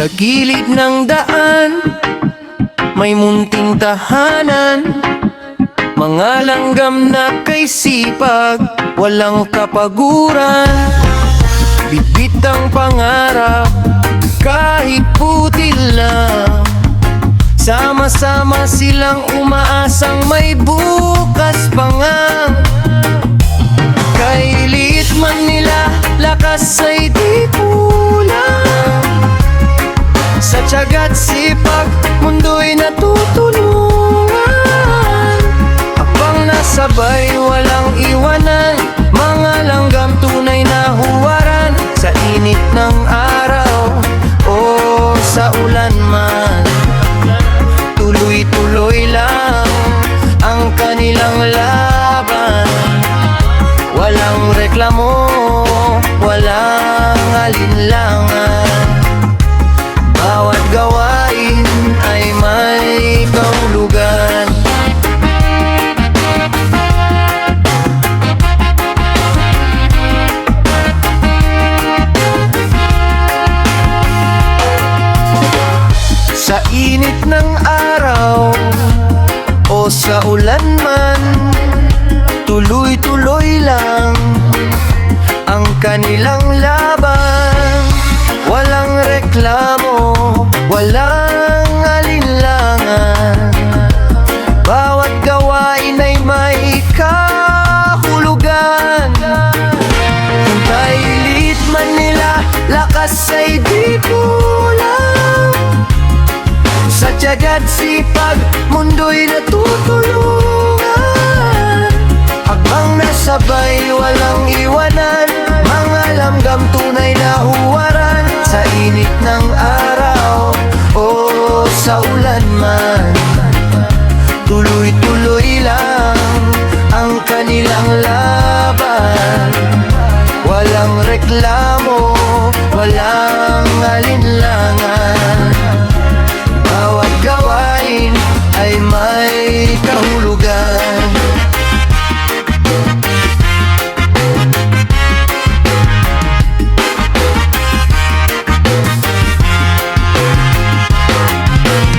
Sa gilid ng daan, may munting tahanan, mga langgam na kay sipag, walang kapaguran. Bitbit ang pangarap, kahit putil na, sama-sama silang umaasang may bukas pa nga. Kay liit man nila, lakas ay di kulang. Sa tiyaga't sipag, mundo'y natutulungan. Habang nasabay, walang iwanan, mga langgam tunay na huwaran. Sa init ng araw o sa ulan man, tuloy-tuloy lang ang kanilang laban. Walang reklamo, walang alinlangan. Bawat gawain ay may kahulugan. Sa init ng araw o sa ulan man, tuloy-tuloy lang ang kanilang laban. Walang reklamo, walang alinlangan. Bawat gawain ay may kahulugan. Kung kailit man nila, lakas ay di kulang. Sa tiyaga't sipag, mundo'y natutulungan. Habang nasabay, walang iwanan, mga langgam tunay na huwaran. Sa init ng araw o sa ulan man, tuloy-tuloy lang ang kanilang laban. Walang reklamo, walang alinlangan. Bawat gawain ay may kahulugan.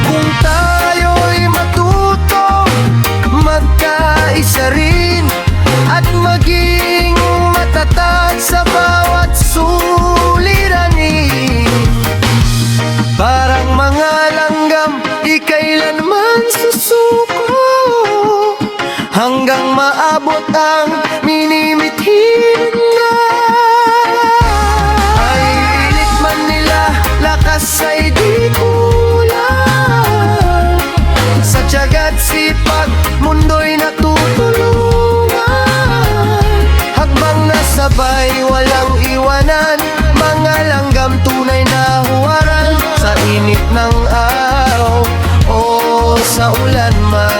Kung tayo'y matuto, magkaisa rin, at maging matatag sa bawat suliranin. Parang mga langgam, di kailanman susuko, hanggang maabot ang minimithin na. Ay ilit man nila, lakas ay di kulang. Sa tiyaga't sipag, mundo'y natutulungan. Habang nasabay, walang iwanan, mga langgam tunay na huwaran. Sa init ng araw o sa ulan man,